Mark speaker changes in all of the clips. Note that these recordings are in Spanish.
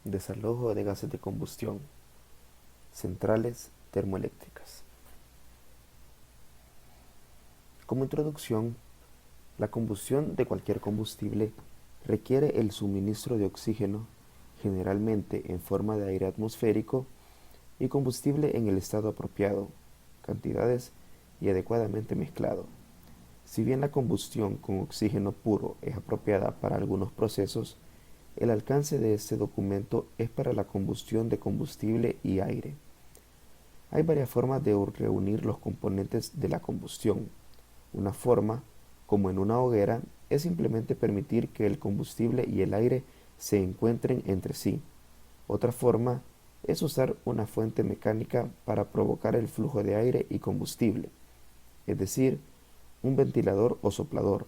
Speaker 1: Desalojo de gases de combustión. Centrales termoeléctricas. Como introducción, la combustión de cualquier combustible requiere el suministro de oxígeno, generalmente en forma de aire atmosférico, y combustible en el estado apropiado, cantidades y adecuadamente mezclado. Si bien la combustión con oxígeno puro es apropiada para algunos procesos, el alcance de este documento es para la combustión de combustible y aire. Hay varias formas de reunir los componentes de la combustión. Una forma, como en una hoguera, es simplemente permitir que el combustible y el aire se encuentren entre sí. Otra forma es usar una fuente mecánica para provocar el flujo de aire y combustible, es decir, un ventilador o soplador.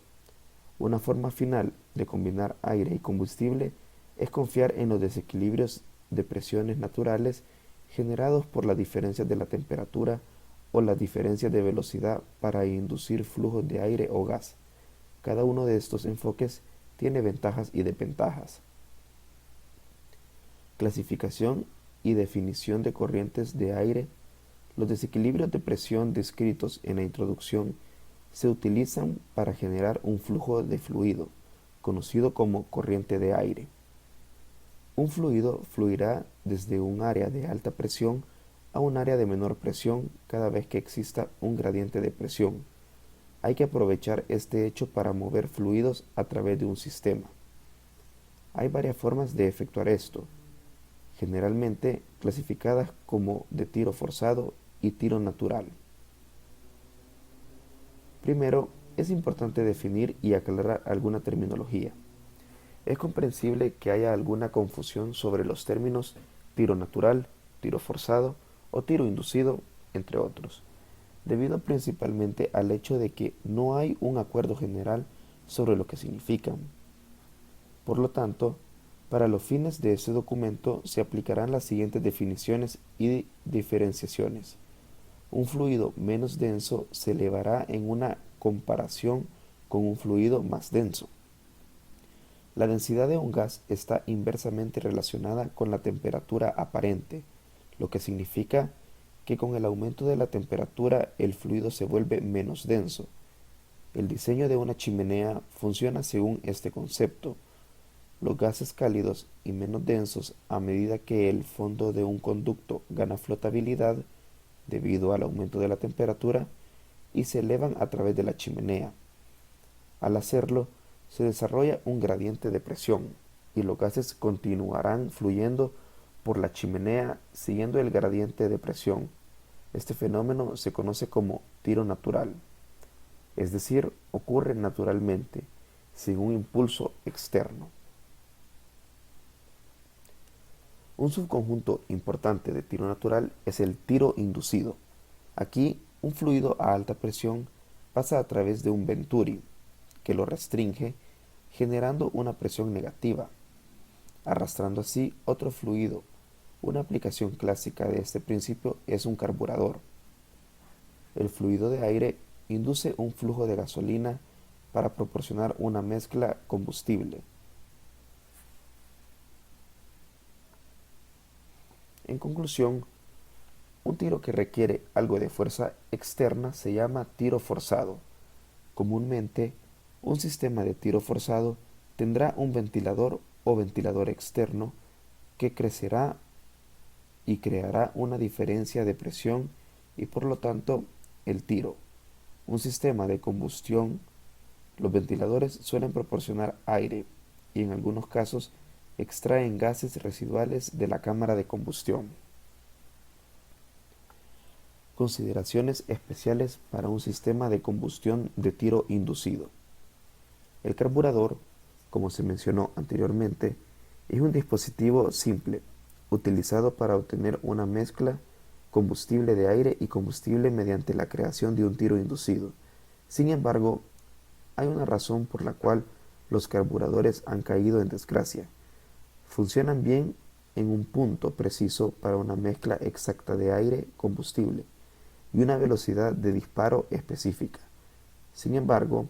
Speaker 1: Una forma final de combinar aire y combustible es confiar en los desequilibrios de presiones naturales generados por las diferencias de la temperatura o las diferencias de velocidad para inducir flujos de aire o gas. Cada uno de estos enfoques tiene ventajas y desventajas. Clasificación y definición de corrientes de aire. Los desequilibrios de presión descritos en la introducción se utilizan para generar un flujo de fluido, conocido como corriente de aire. Un fluido fluirá desde un área de alta presión a un área de menor presión cada vez que exista un gradiente de presión. Hay que aprovechar este hecho para mover fluidos a través de un sistema. Hay varias formas de efectuar esto, generalmente clasificadas como de tiro forzado y tiro natural. Primero, es importante definir y aclarar alguna terminología. Es comprensible que haya alguna confusión sobre los términos tiro natural, tiro forzado o tiro inducido, entre otros, debido principalmente al hecho de que no hay un acuerdo general sobre lo que significan. Por lo tanto, para los fines de este documento se aplicarán las siguientes definiciones y diferenciaciones. Un fluido menos denso se elevará en una comparación con un fluido más denso. La densidad de un gas está inversamente relacionada con la temperatura aparente, lo que significa que con el aumento de la temperatura el fluido se vuelve menos denso. El diseño de una chimenea funciona según este concepto. Los gases cálidos y menos densos, a medida que el fondo de un conducto gana flotabilidad debido al aumento de la temperatura, y se elevan a través de la chimenea. Al hacerlo, se desarrolla un gradiente de presión y los gases continuarán fluyendo por la chimenea siguiendo el gradiente de presión. Este fenómeno se conoce como tiro natural, es decir, ocurre naturalmente, sin un impulso externo. Un subconjunto importante de tiro natural es el tiro inducido. Aquí, un fluido a alta presión pasa a través de un venturi, que lo restringe, generando una presión negativa, arrastrando así otro fluido. Una aplicación clásica de este principio es un carburador. El fluido de aire induce un flujo de gasolina para proporcionar una mezcla combustible. En conclusión, un tiro que requiere algo de fuerza externa se llama tiro forzado. Comúnmente, un sistema de tiro forzado tendrá un ventilador o ventilador externo que crecerá y creará una diferencia de presión y por lo tanto el tiro. Un sistema de combustión, los ventiladores suelen proporcionar aire y en algunos casos extraen gases residuales de la cámara de combustión. Consideraciones especiales para un sistema de combustión de tiro inducido. El carburador, como se mencionó anteriormente, es un dispositivo simple, utilizado para obtener una mezcla combustible de aire y combustible mediante la creación de un tiro inducido. Sin embargo, hay una razón por la cual los carburadores han caído en desgracia. Funcionan bien en un punto preciso para una mezcla exacta de aire-combustible y una velocidad de disparo específica. Sin embargo,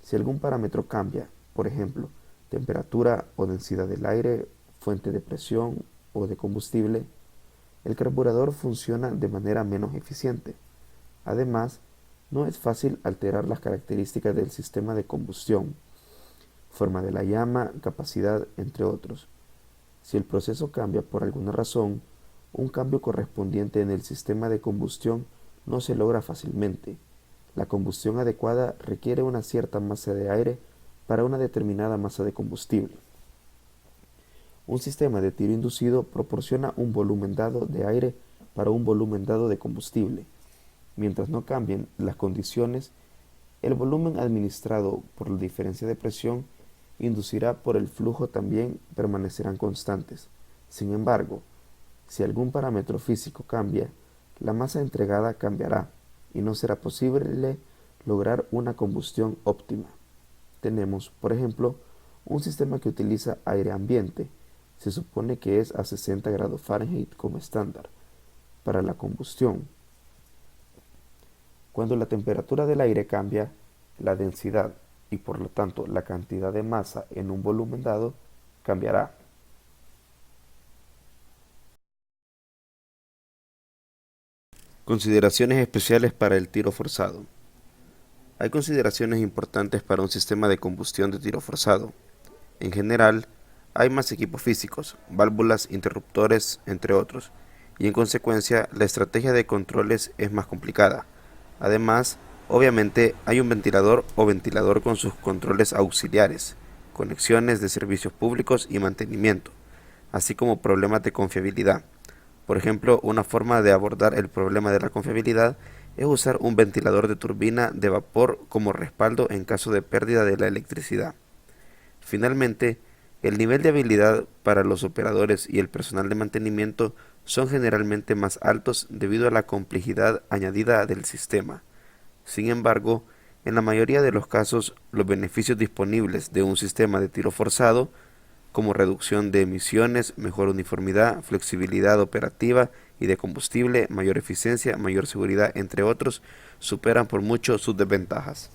Speaker 1: si algún parámetro cambia, por ejemplo, temperatura o densidad del aire fuente de presión o de combustible, el carburador funciona de manera menos eficiente. Además, no es fácil alterar las características del sistema de combustión, forma de la llama, capacidad, entre otros. Si el proceso cambia por alguna razón, un cambio correspondiente en el sistema de combustión no se logra fácilmente. La combustión adecuada requiere una cierta masa de aire para una determinada masa de combustible. Un sistema de tiro inducido proporciona un volumen dado de aire para un volumen dado de combustible. Mientras no cambien las condiciones, el volumen administrado por la diferencia de presión inducirá por el flujo también permanecerán constantes. Sin embargo, si algún parámetro físico cambia, la masa entregada cambiará y no será posible lograr una combustión óptima. Tenemos, por ejemplo, un sistema que utiliza aire ambiente. Se supone que es a 60 grados Fahrenheit como estándar para la combustión. Cuando la temperatura del aire cambia, la densidad y por lo tanto la cantidad de masa en un volumen dado cambiará. Consideraciones especiales para el tiro forzado. Hay consideraciones importantes para un sistema de combustión de tiro forzado. En general, hay más equipos físicos, válvulas, interruptores, entre otros, y en consecuencia la estrategia de controles es más complicada. Además, obviamente hay un ventilador o ventilador con sus controles auxiliares, conexiones de servicios públicos y mantenimiento, así como problemas de confiabilidad. Por ejemplo, una forma de abordar el problema de la confiabilidad es usar un ventilador de turbina de vapor como respaldo en caso de pérdida de la electricidad. Finalmente, el nivel de habilidad para los operadores y el personal de mantenimiento son generalmente más altos debido a la complejidad añadida del sistema. Sin embargo, en la mayoría de los casos, los beneficios disponibles de un sistema de tiro forzado, como reducción de emisiones, mejor uniformidad, flexibilidad operativa y de combustible, mayor eficiencia, mayor seguridad, entre otros, superan por mucho sus desventajas.